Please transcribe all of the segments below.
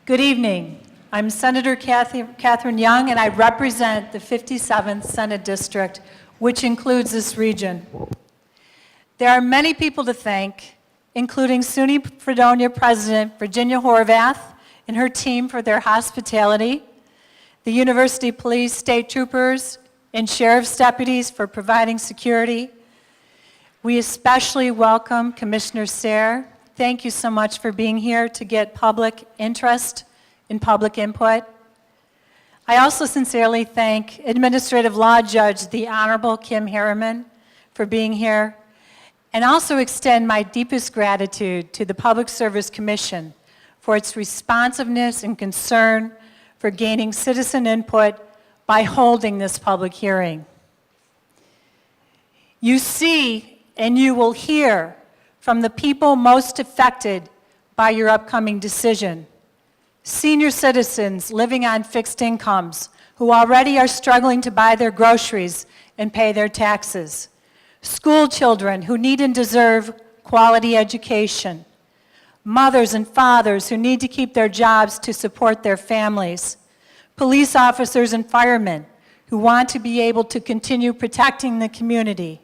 Good evening. I'm Senator Catharine Young, and I represent the 57th Senate District, which includes this region. There are many people to thank, including SUNY Fredonia President Virginia Horvath and her team for their hospitality, the University Police, State Troopers, and Sheriff's deputies for providing security. We especially welcome Commissioner Sayre. Thank you so much for being here to get public interest and public input. I also sincerely thank Administrative Law Judge, the Honorable Kim Harriman, for being here, and also extend my deepest gratitude to the Public Service Commission for its responsiveness and concern for gaining citizen input by holding this public hearing. You see and you will hear from the people most affected by your upcoming decision. Senior citizens living on fixed incomes who already are struggling to buy their groceries and pay their taxes. School children who need and deserve quality education. Mothers and fathers who need to keep their jobs to support their families. Police officers and firemen who want to be able to continue protecting the community.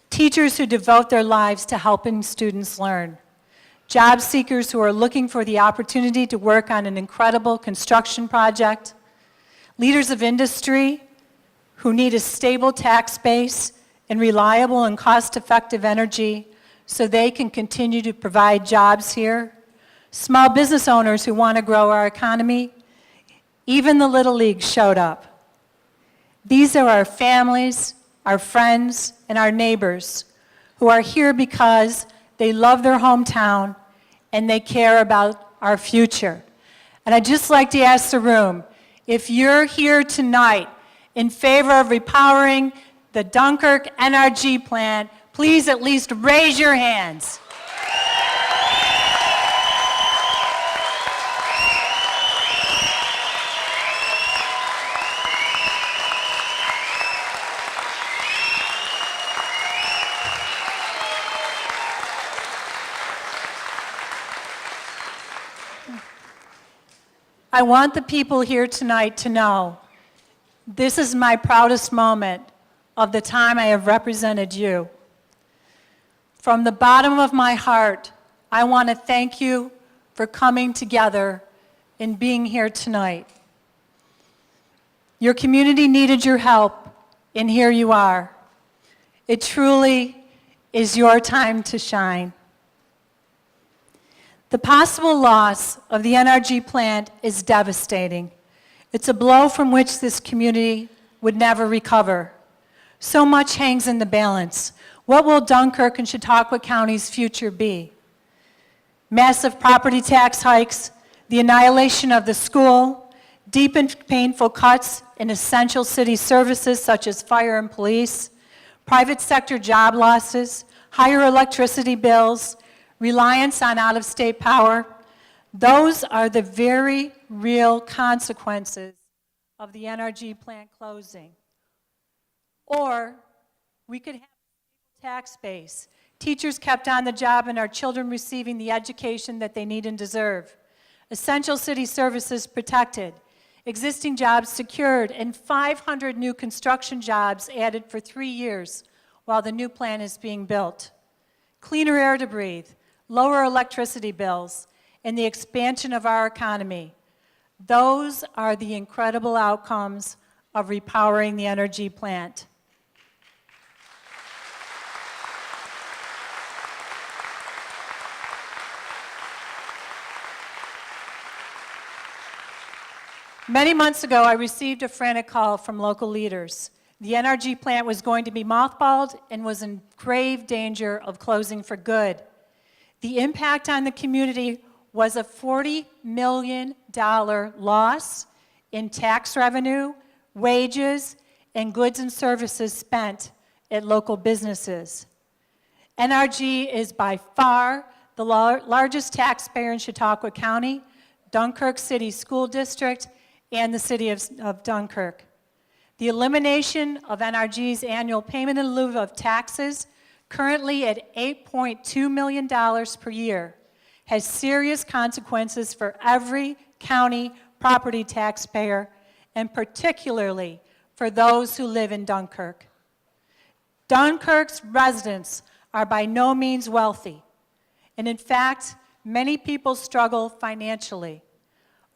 Teachers who devote their lives to helping students learn. Job seekers who are looking for the opportunity to work on an incredible construction project. Leaders of industry who need a stable tax base and reliable and cost-effective energy so they can continue to provide jobs here. Small business owners who want to grow our economy. Even the Little League showed up. These are our families, our friends, and our neighbors who are here because they love their hometown and they care about our future. And I'd just like to ask the room, if you're here tonight in favor of repowering the Dunkirk NRG plant, please at least raise your hands. I want the people here tonight to know this is my proudest moment of the time I have represented you. From the bottom of my heart, I want to thank you for coming together and being here tonight. Your community needed your help, and here you are. It truly is your time to shine. The possible loss of the NRG plant is devastating. It's a blow from which this community would never recover. So much hangs in the balance. What will Dunkirk and Chautauqua County's future be? Massive property tax hikes, the annihilation of the school, deep and painful cuts in essential city services such as fire and police, private sector job losses, higher electricity bills, reliance on out-of-state power. Those are the very real consequences of the NRG plant closing. Or we could have a tax base, teachers kept on the job and our children receiving the education that they need and deserve, essential city services protected, existing jobs secured, and 500 new construction jobs added for 3 years while the new plant is being built. Cleaner air to breathe, lower electricity bills, and the expansion of our economy. Those are the incredible outcomes of repowering the NRG plant. Many months ago, I received a frantic call from local leaders. The NRG plant was going to be mothballed and was in grave danger of closing for good. The impact on the community was a $40 million loss in tax revenue, wages, and goods and services spent at local businesses. NRG is by far the largest taxpayer in Chautauqua County, Dunkirk City School District, and the city of Dunkirk. The elimination of NRG's annual payment in lieu of taxes, currently at $8.2 million per year, has serious consequences for every county property taxpayer, and particularly for those who live in Dunkirk. Dunkirk's residents are by no means wealthy, and in fact, many people struggle financially.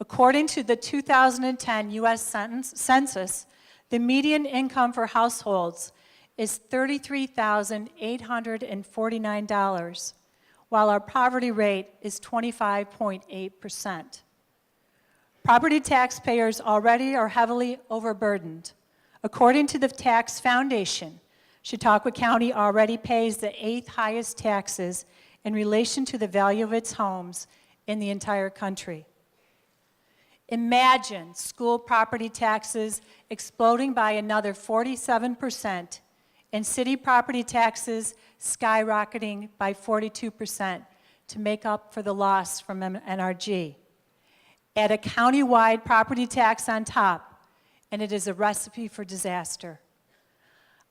According to the 2010 U.S. Census, the median income for households is $33,849, while our poverty rate is 25.8%. Property taxpayers already are heavily overburdened. According to the Tax Foundation, Chautauqua County already pays the 8th highest taxes in relation to the value of its homes in the entire country. Imagine school property taxes exploding by another 47% and city property taxes skyrocketing by 42% to make up for the loss from NRG. Add a county-wide property tax on top, and it is a recipe for disaster.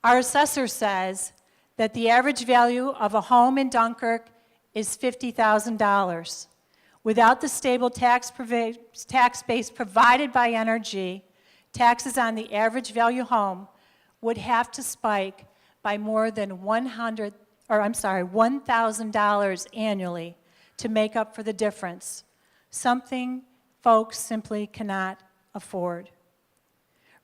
Our assessor says that the average value of a home in Dunkirk is $50,000. Without the stable tax base provided by NRG, taxes on the average value home would have to spike by more than $1,000 annually to make up for the difference, something folks simply cannot afford.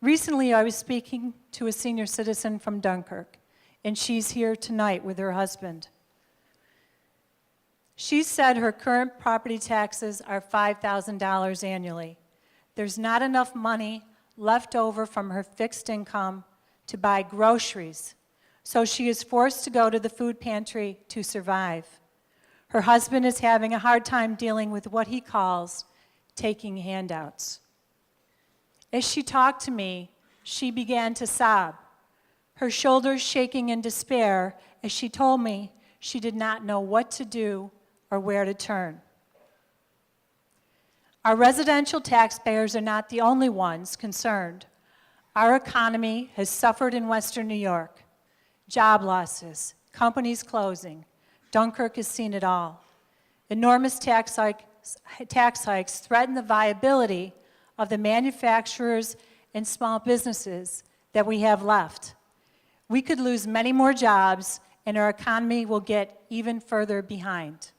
Recently, I was speaking to a senior citizen from Dunkirk, and she's here tonight with her husband. She said her current property taxes are $5,000 annually. There's not enough money left over from her fixed income to buy groceries, so she is forced to go to the food pantry to survive. Her husband is having a hard time dealing with what he calls taking handouts. As she talked to me, she began to sob, her shoulders shaking in despair as she told me she did not know what to do or where to turn. Our residential taxpayers are not the only ones concerned. Our economy has suffered in Western New York. Job losses, companies closing. Dunkirk has seen it all. Enormous tax hikes threaten the viability of the manufacturers and small businesses that we have left. We could lose many more jobs, and our economy will get even further behind.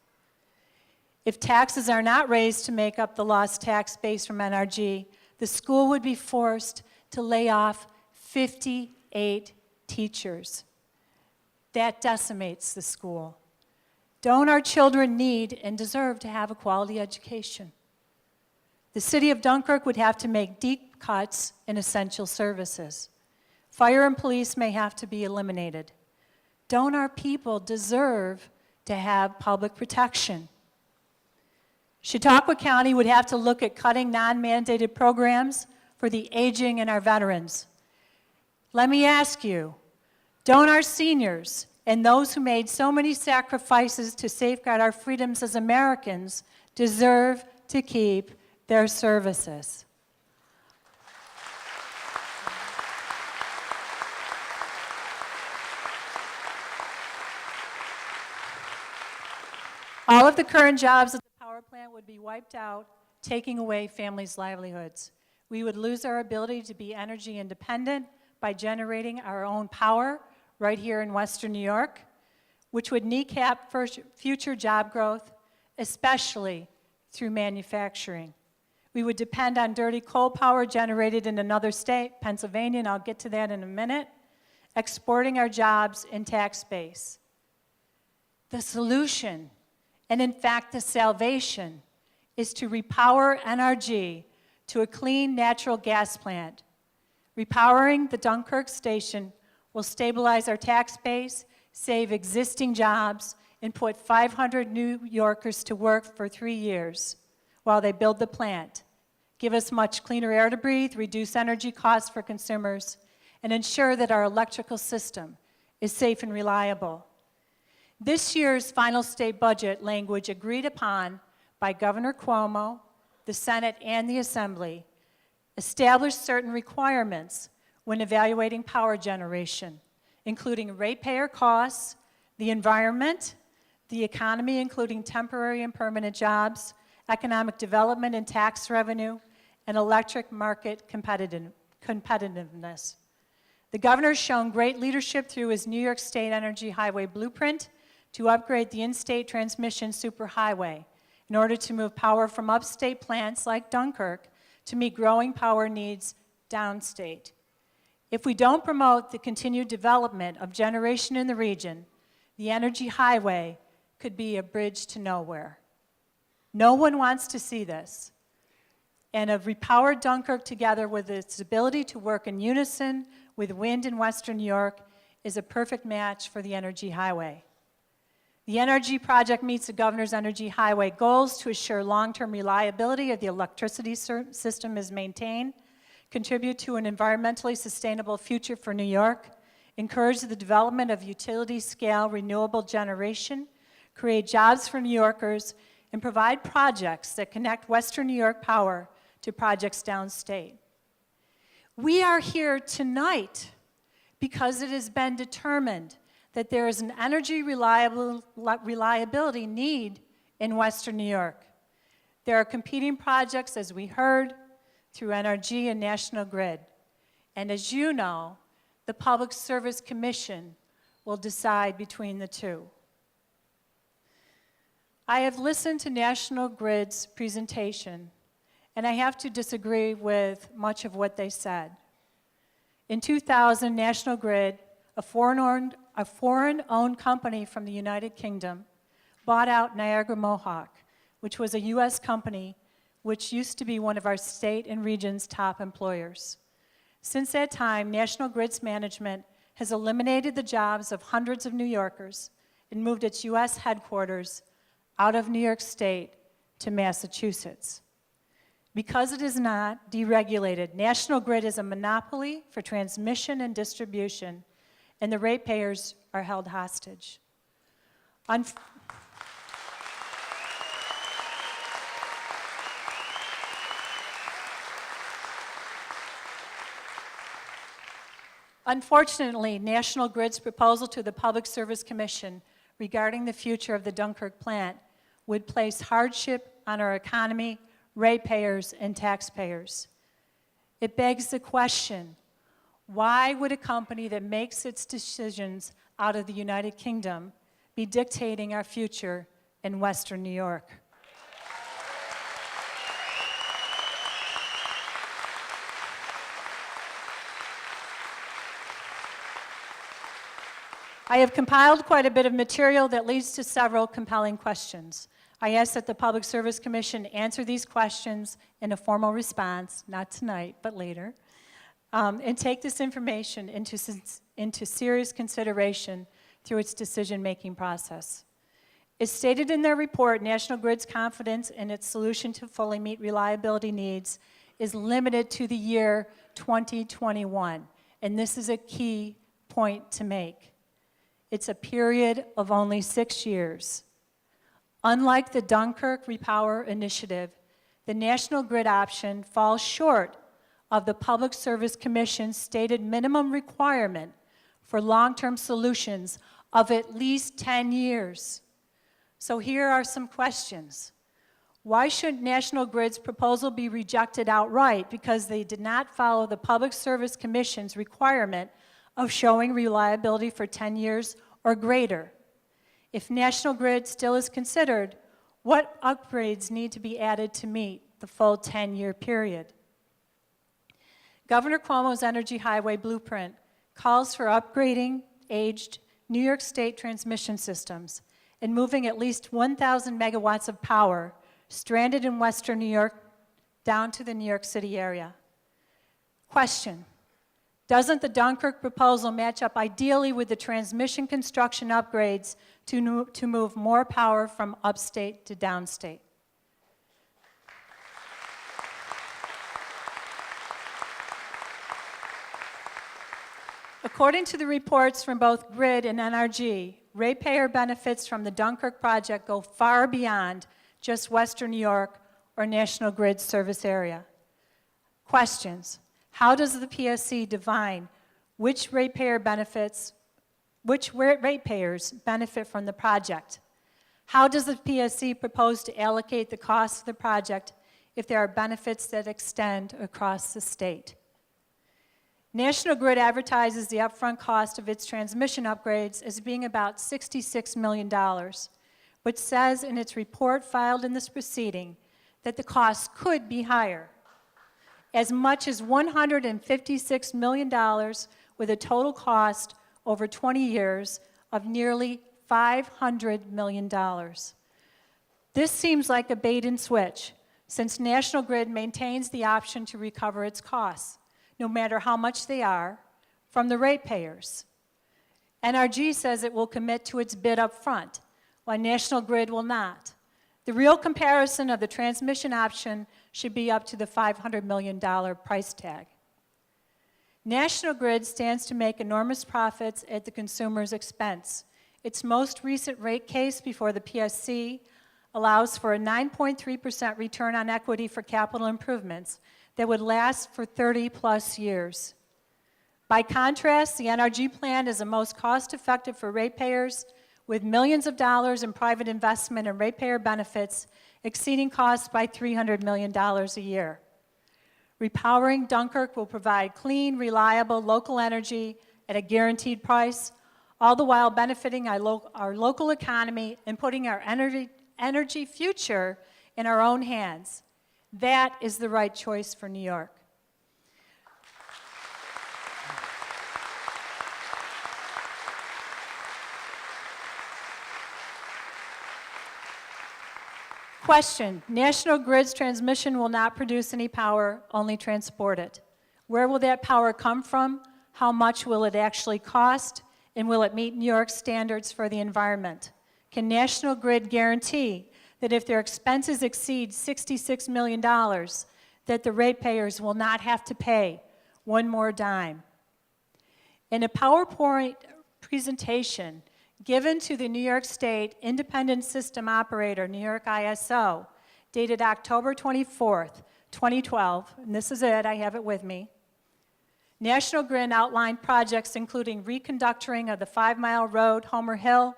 If taxes are not raised to make up the lost tax base from NRG, the school would be forced to lay off 58 teachers. That decimates the school. Don't our children need and deserve to have a quality education? The city of Dunkirk would have to make deep cuts in essential services. Fire and police may have to be eliminated. Don't our people deserve to have public protection? Chautauqua County would have to look at cutting non-mandated programs for the aging and our veterans. Let me ask you, don't our seniors and those who made so many sacrifices to safeguard our freedoms as Americans deserve to keep their services? All of the current jobs at the power plant would be wiped out, taking away families' livelihoods. We would lose our ability to be energy independent by generating our own power right here in Western New York, which would kneecap future job growth, especially through manufacturing. We would depend on dirty coal power generated in another state, Pennsylvania, and I'll get to that in a minute, exporting our jobs and tax base. The solution, and in fact the salvation, is to repower NRG to a clean natural gas plant. Repowering the Dunkirk station will stabilize our tax base, save existing jobs, and put 500 New Yorkers to work for 3 years while they build the plant, give us much cleaner air to breathe, reduce energy costs for consumers, and ensure that our electrical system is safe and reliable. This year's final state budget language agreed upon by Governor Cuomo, the Senate, and the Assembly established certain requirements when evaluating power generation, including ratepayer costs, the environment, the economy, including temporary and permanent jobs, economic development and tax revenue, and electric market competitiveness. The governor's shown great leadership through his New York State Energy Highway Blueprint to upgrade the in-state transmission superhighway in order to move power from upstate plants like Dunkirk to meet growing power needs downstate. If we don't promote the continued development of generation in the region, the energy highway could be a bridge to nowhere. No one wants to see this. And a RePower Dunkirk, together with its ability to work in unison with wind in Western New York, is a perfect match for the energy highway. The NRG project meets the governor's energy highway goals to assure long-term reliability of the electricity system is maintained, contribute to an environmentally sustainable future for New York, encourage the development of utility-scale renewable generation, create jobs for New Yorkers, and provide projects that connect Western New York power to projects downstate. We are here tonight because it has been determined that there is an energy reliability need in Western New York. There are competing projects, as we heard, through NRG and National Grid. And as you know, the Public Service Commission will decide between the two. I have listened to National Grid's presentation, and I have to disagree with much of what they said. In 2000, National Grid, a foreign-owned company from the United Kingdom, bought out Niagara Mohawk, which was a US company which used to be one of our state and region's top employers. Since that time, National Grid's management has eliminated the jobs of hundreds of New Yorkers and moved its US headquarters out of New York State to Massachusetts. Because it is not deregulated, National Grid is a monopoly for transmission and distribution, and the ratepayers are held hostage. Unfortunately, National Grid's proposal to the Public Service Commission regarding the future of the Dunkirk plant would place hardship on our economy, ratepayers, and taxpayers. It begs the question, why would a company that makes its decisions out of the United Kingdom be dictating our future in Western New York? I have compiled quite a bit of material that leads to several compelling questions. I ask that the Public Service Commission answer these questions in a formal response, not tonight, but later, and take this information into serious consideration through its decision-making process. As stated in their report, National Grid's confidence in its solution to fully meet reliability needs is limited to the year 2021, and this is a key point to make. It's a period of only 6 years. Unlike the Dunkirk RePower initiative, the National Grid option falls short of the Public Service Commission's stated minimum requirement for long-term solutions of at least 10 years. So here are some questions. Why should National Grid's proposal be rejected outright? Because they did not follow the Public Service Commission's requirement of showing reliability for 10 years or greater. If National Grid still is considered, what upgrades need to be added to meet the full 10-year period? Governor Cuomo's Energy Highway Blueprint calls for upgrading aged New York State transmission systems and moving at least 1,000 megawatts of power stranded in Western New York down to the New York City area. Question. Doesn't the Dunkirk proposal match up ideally with the transmission construction upgrades to move more power from upstate to downstate? According to the reports from both Grid and NRG, ratepayer benefits from the Dunkirk project go far beyond just Western New York or National Grid service area. Questions. How does the PSC define which ratepayers benefit from the project? How does the PSC propose to allocate the cost of the project if there are benefits that extend across the state? National Grid advertises the upfront cost of its transmission upgrades as being about $66 million, but says in its report filed in this proceeding that the cost could be higher, as much as $156 million, with a total cost over 20 years of nearly $500 million. This seems like a bait and switch, since National Grid maintains the option to recover its costs, no matter how much they are, from the ratepayers. NRG says it will commit to its bid up front, while National Grid will not. The real comparison of the transmission option should be up to the $500 million price tag. National Grid stands to make enormous profits at the consumer's expense. Its most recent rate case before the PSC allows for a 9.3% return on equity for capital improvements that would last for 30-plus years. By contrast, the NRG plan is the most cost-effective for ratepayers, with millions of dollars in private investment and ratepayer benefits exceeding costs by $300 million a year. RePowering Dunkirk will provide clean, reliable, local energy at a guaranteed price, all the while benefiting our local economy and putting our energy future in our own hands. That is the right choice for New York. Question: National Grid's transmission will not produce any power, only transport it. Where will that power come from? How much will it actually cost? And will it meet New York standards for the environment? Can National Grid guarantee that if their expenses exceed $66 million, that the ratepayers will not have to pay one more dime? In a PowerPoint presentation given to the New York State Independent System Operator, New York ISO, dated October 24th, 2012, and this is it, I have it with me, National Grid outlined projects including reconductoring of the 5-mile road Homer Hill,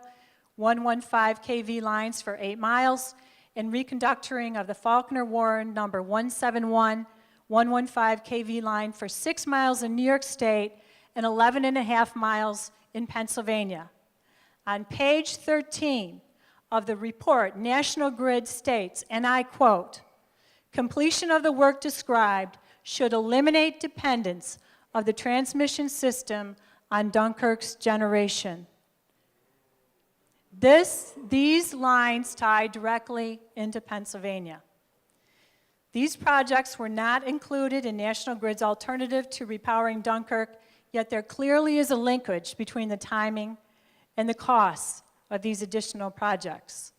115 kV lines for 8 miles, and reconductoring of the Faulkner-Warren number 171, 115 kV line for 6 miles in New York State and 11.5 miles in Pennsylvania. On page 13 of the report, National Grid states, and I quote, "Completion of the work described should eliminate dependence of the transmission system on Dunkirk's generation." These lines tie directly into Pennsylvania. These projects were not included in National Grid's alternative to repowering Dunkirk, yet there clearly is a linkage between the timing and the costs of these additional projects.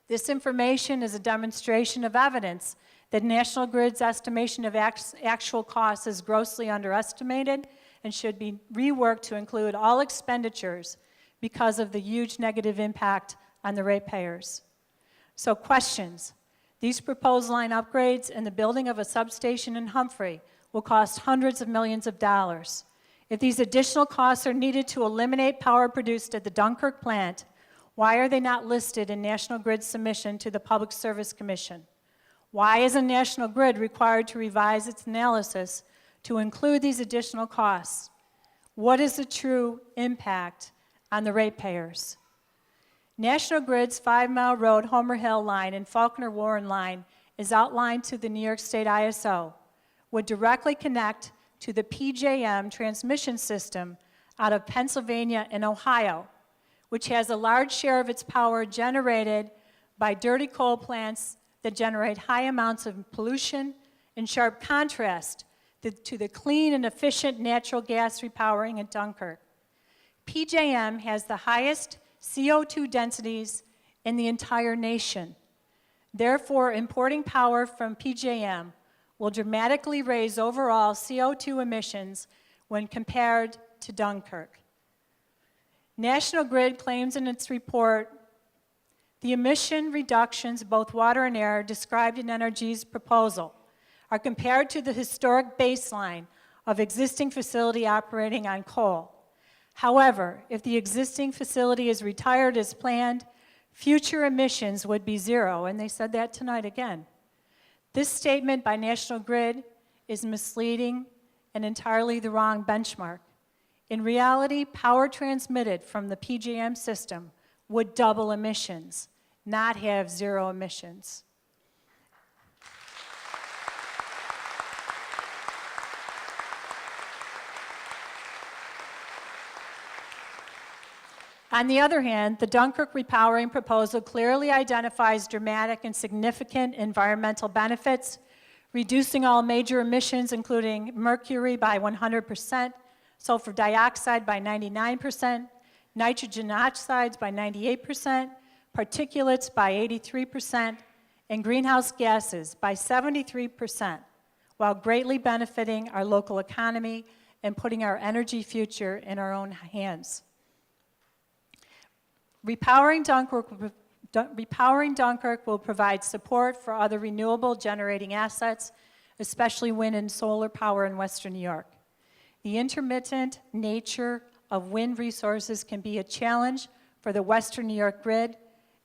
This information is a demonstration of evidence that National Grid's estimation of actual costs is grossly underestimated and should be reworked to include all expenditures because of the huge negative impact on the ratepayers. So questions. These proposed line upgrades and the building of a substation in Humphrey will cost hundreds of millions of dollars. If these additional costs are needed to eliminate power produced at the Dunkirk plant, why are they not listed in National Grid's submission to the Public Service Commission? Why isn't National Grid required to revise its analysis to include these additional costs? What is the true impact on the ratepayers? National Grid's 5-mile road Homer Hill line and Faulkner-Warren line is outlined to the New York State ISO, would directly connect to the PJM transmission system out of Pennsylvania and Ohio, which has a large share of its power generated by dirty coal plants that generate high amounts of pollution, in sharp contrast to the clean and efficient natural gas repowering at Dunkirk. PJM has the highest CO2 densities in the entire nation. Therefore, importing power from PJM will dramatically raise overall CO2 emissions when compared to Dunkirk. National Grid claims in its report the emission reductions, both water and air, described in NRG's proposal are compared to the historic baseline of existing facility operating on coal. However, if the existing facility is retired as planned, future emissions would be zero, and they said that tonight again. This statement by National Grid is misleading and entirely the wrong benchmark. In reality, power transmitted from the PJM system would double emissions, not have zero emissions. On the other hand, the Dunkirk repowering proposal clearly identifies dramatic and significant environmental benefits, reducing all major emissions, including mercury by 100%, sulfur dioxide by 99%, nitrogen oxides by 98%, particulates by 83%, and greenhouse gases by 73%, while greatly benefiting our local economy and putting our energy future in our own hands. Repowering Dunkirk will provide support for other renewable generating assets, especially wind and solar power in Western New York. The intermittent nature of wind resources can be a challenge for the Western New York grid,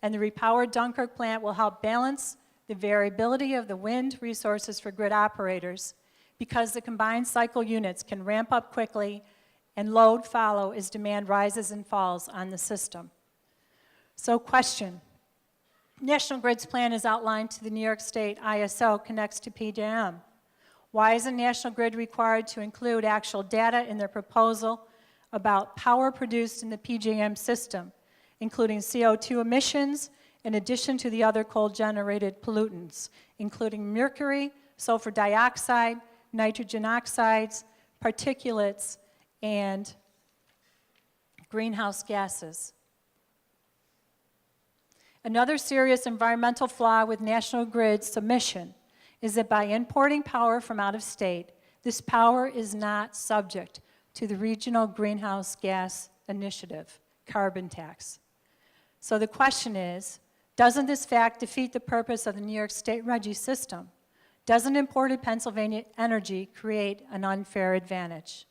and the repowered Dunkirk plant will help balance the variability of the wind resources for grid operators because the combined cycle units can ramp up quickly and load follow as demand rises and falls on the system. So question, National Grid's plan is outlined to the New York State ISO connects to PJM. Why isn't National Grid required to include actual data in their proposal about power produced in the PJM system, including CO2 emissions, in addition to the other coal-generated pollutants, including mercury, sulfur dioxide, nitrogen oxides, particulates, and greenhouse gases? Another serious environmental flaw with National Grid's submission is that by importing power from out of state, this power is not subject to the Regional Greenhouse Gas Initiative carbon tax. So the question is, doesn't this fact defeat the purpose of the New York State RGGI system? Doesn't imported Pennsylvania energy create an unfair advantage?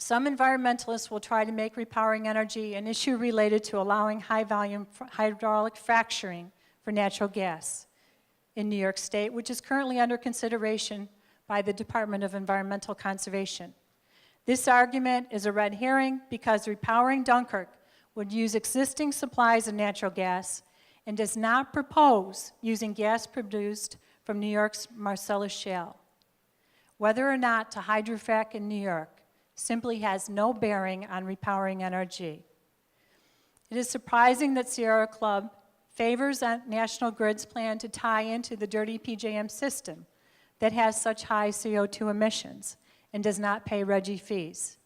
Some environmentalists will try to make repowering energy an issue related to allowing high-volume hydraulic fracturing for natural gas in New York State, which is currently under consideration by the Department of Environmental Conservation. This argument is a red herring because repowering Dunkirk would use existing supplies of natural gas and does not propose using gas produced from New York's Marcellus Shale. Whether or not to hydrofrack in New York simply has no bearing on repowering NRG. It is surprising that Sierra Club favors National Grid's plan to tie into the dirty PJM system that has such high CO2 emissions and does not pay RGGI fees.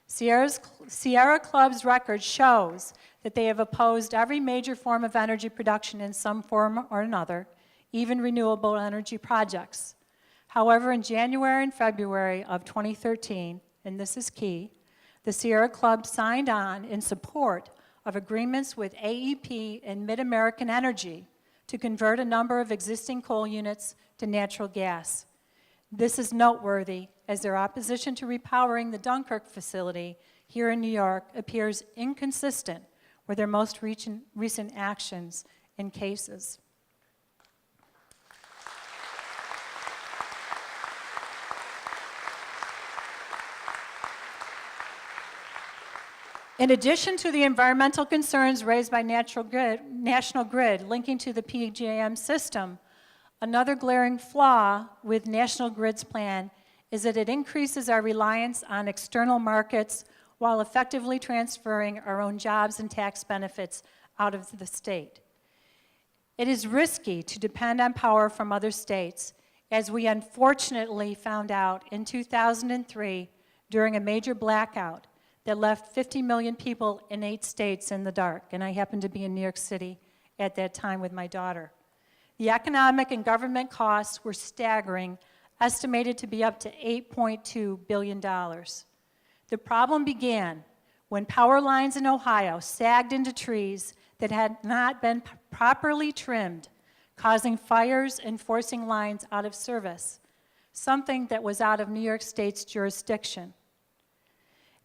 Sierra Club's record shows that they have opposed every major form of energy production in some form or another, even renewable energy projects. However, in January and February of 2013, and this is key, the Sierra Club signed on in support of agreements with AEP and Mid-American Energy to convert a number of existing coal units to natural gas. This is noteworthy as their opposition to repowering the Dunkirk facility here in New York appears inconsistent with their most recent actions and cases. In addition to the environmental concerns raised by National Grid linking to the PJM system, another glaring flaw with National Grid's plan is that it increases our reliance on external markets while effectively transferring our own jobs and tax benefits out of the state. It is risky to depend on power from other states, as we unfortunately found out in 2003 during a major blackout that left 50 million people in 8 states in the dark, and I happened to be in New York City at that time with my daughter. The economic and government costs were staggering, estimated to be up to $8.2 billion. The problem began when power lines in Ohio sagged into trees that had not been properly trimmed, causing fires and forcing lines out of service, something that was out of New York State's jurisdiction.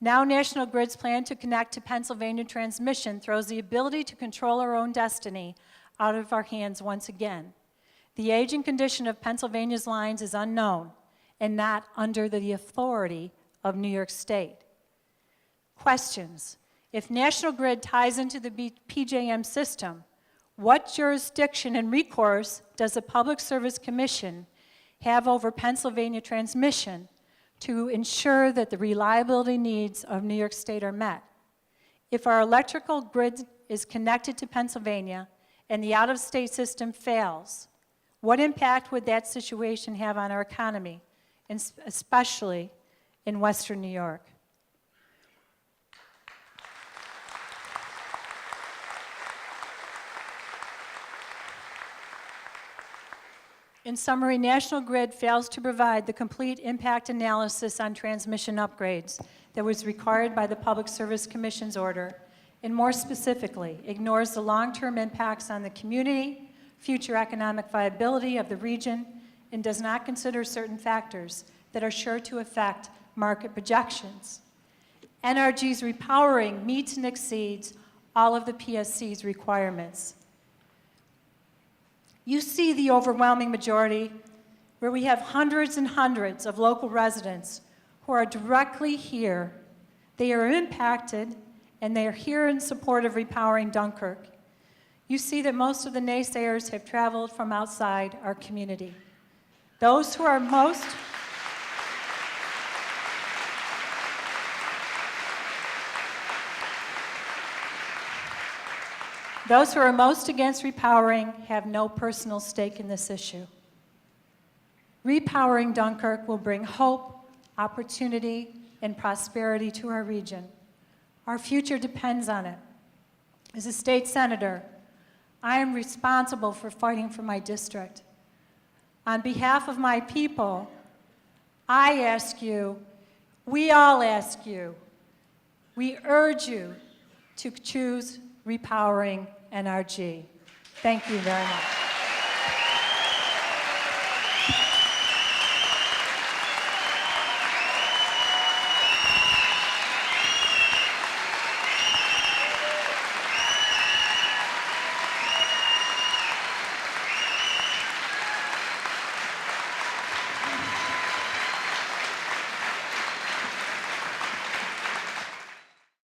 Now National Grid's plan to connect to Pennsylvania transmission throws the ability to control our own destiny out of our hands once again. The age and condition of Pennsylvania's lines is unknown and not under the authority of New York State. Questions. If National Grid ties into the PJM system, what jurisdiction and recourse does the Public Service Commission have over Pennsylvania transmission to ensure that the reliability needs of New York State are met? If our electrical grid is connected to Pennsylvania and the out-of-state system fails, what impact would that situation have on our economy, and especially in Western New York? In summary, National Grid fails to provide the complete impact analysis on transmission upgrades that was required by the Public Service Commission's order, and more specifically, ignores the long-term impacts on the community, future economic viability of the region, and does not consider certain factors that are sure to affect market projections. NRG's RePowering meets and exceeds all of the PSC's requirements. You see the overwhelming majority, where we have hundreds and hundreds of local residents who are directly here. They are impacted, and they are here in support of RePowering Dunkirk. You see that most of the naysayers have traveled from outside our community. Those who are most against repowering have no personal stake in this issue. Repowering Dunkirk will bring hope, opportunity, and prosperity to our region. Our future depends on it. As a state senator, I am responsible for fighting for my district. On behalf of my people, I ask you, we all ask you, we urge you to choose RePowering NRG. Thank you very much.